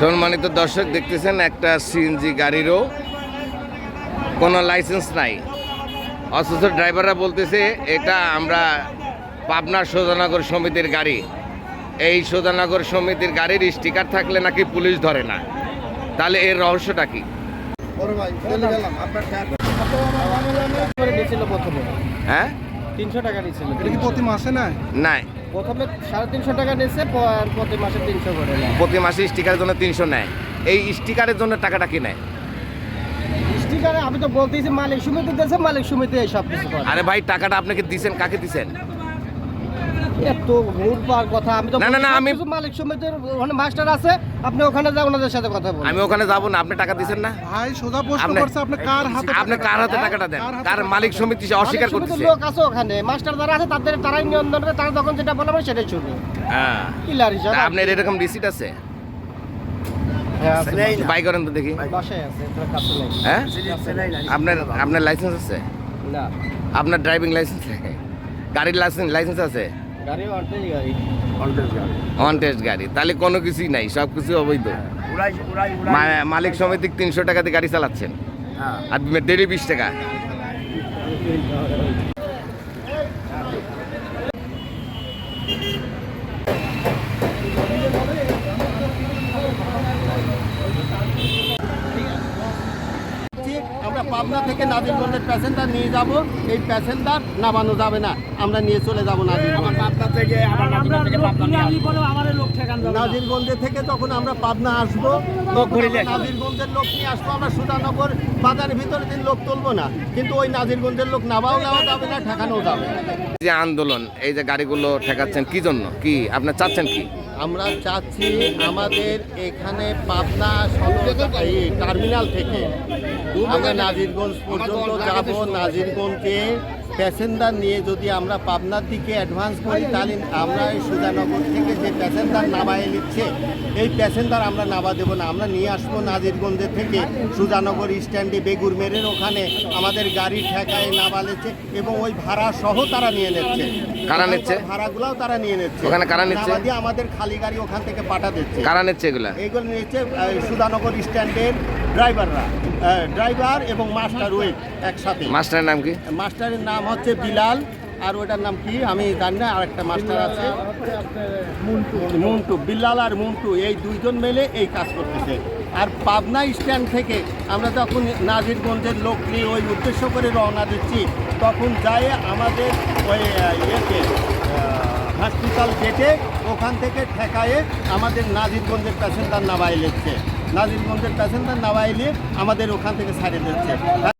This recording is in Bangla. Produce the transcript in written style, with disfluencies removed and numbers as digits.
সম্মানিত দর্শক, দেখতেছেন একটা সিএনজি গাড়িরও কোনো লাইসেন্স নাই, অথচ ড্রাইভাররা বলতেছে এটা আমরা পাবনার সোজানগর সমিতির গাড়ি। এই সোজানগর সমিতির গাড়ির স্টিকার থাকলে নাকি পুলিশ ধরে না। তাহলে এর রহস্যটা কি? হ্যাঁ, 300 টাকা নিয়েছিল। এটা কি প্রতি মাসে না? নাই, প্রথমে 350 টাকা নিয়েছে, প্রতি মাসে 300 করে নেয়। প্রতি মাসে স্টিকারের জন্য 300 নেয়। এই স্টিকারের জন্য টাকাটা কি নেয়? স্টিকারে আমি তো বলতেছি মালিক সমিতি দিয়েছে, মালিক সমিতি এই সব কিছু করে। আরে ভাই, টাকাটা আপনাকে দিছেন, কাকে দিছেন? এত ঘুরপার কথা। আমি তো না, আমি মালিক সমিতির ওখানে মাস্টার আছে, আপনি ওখানে যান, ওনাদের সাথে কথা বলুন। আমি ওখানে যাব না, আপনি টাকা দিছেন না। ভাই সোজা প্রশ্ন করছে, আপনি কার হাতে টাকাটা দেন? কার মালিক সমিতি অস্বীকার করতেছে? লোক আছে ওখানে, মাস্টার যারা আছে তাদের তারাই নিয়ন্ত্রণ করে, তারা যখন যেটা বলে আমরা সেটাই শুনি। হ্যাঁ, কিলার হিসাব। আপনার এরকম রিসিট আছে? বাই করেন তো দেখি। বাসায় আছে, তোর কাছে নেই। হ্যাঁ, আপনার লাইসেন্স আছে? না। আপনার ড্রাইভিং লাইসেন্স, গাড়ির লাইসেন্স আছে? গাড়ি অনটেস্ট গাড়ি। অন টেস্ট গাড়ি, তাহলে কোনো কিছুই নাই, সব কিছু অবৈধ। মালিক সমিতি 300 টাকা দিয়ে গাড়ি চালাচ্ছেন, আর 150 টাকা। আমরা পাবনা থেকে নাজিরগঞ্জের প্যাসেঞ্জার নিয়ে যাব, এই প্যাসেঞ্জার নামানো যাবে না, আমরা নিয়ে চলে যাব নাজিরগঞ্জ। নাজিরগঞ্জে থেকে যখন আমরা পাবনা আসবো, নাজিরগঞ্জের লোক নিয়ে আসবো, আমরা সুধানগর বাজারের ভিতরে দিন লোক তুলবো না, কিন্তু ওই নাজিরগঞ্জের লোক নামাও নেওয়া যাবে না, ঠেকানোও যাবে না। যে আন্দোলন, এই যে গাড়িগুলো ঠেকাচ্ছেন কি জন্য? কি আপনার চাচ্ছেন কি? আমরা চাচ্ছি আমাদের এখানে পাবনা টার্মিনাল থেকে আমরা নাজিরগঞ্জ পর্যন্ত যাব, নাজিরগঞ্জে প্যাসেঞ্জার নিয়ে যদি আমরা পাবনার দিকে অ্যাডভান্স করি, তাহলে আমরা এই সুজানগর থেকে যে প্যাসেঞ্জার নামায় নিচ্ছে, এই প্যাসেঞ্জার আমরা নামা দেবো না, আমরা নিয়ে আসবো নাজিরগঞ্জের থেকে সুজানগর স্ট্যান্ডে বেগুর মেরের ওখানে আমাদের গাড়ি ঠেকায় নামালেছে, এবং ওই ভাড়া সহ তারা নিয়ে নিচ্ছে। কারা নিচ্ছে? ভাড়াগুলাও তারা নিয়ে নিচ্ছে। ওখানে কারা নিচ্ছে? আমাদের খালি গাড়ি ওখান থেকে পাঠা দিচ্ছে। কারা নিচ্ছে এগুলা? এইগুলো নিচ্ছে সুধানগর স্ট্যান্ডের ড্রাইভার এবং মাস্টার ওয়েট একসাথে। মাস্টারের নাম কি? মাস্টারের নাম হচ্ছে বিলাল, আর ওটার নাম কি আমি জানি না, আর একটা মাস্টার আছে মন্টু। বিলাল আর মন্টু, এই দুইজন মিলে এই কাজ করতেছে। আর পাবনা স্ট্যান্ড থেকে আমরা যখন নাজিরগঞ্জের লোক নিয়ে ওই উদ্দেশ্য করে রওনা দিচ্ছি, তখন যায় আমাদের ওই ইয়েতে হসপিটাল গেটে, ওখান থেকে ঠেকায়ে আমাদের নাজিরগঞ্জের প্যাসেঞ্জার নামাই নিচ্ছে। নাজিরগঞ্জের প্যাসেঞ্জার নামাইলে আমাদের ওখান থেকে ছাড়িয়ে দিচ্ছে।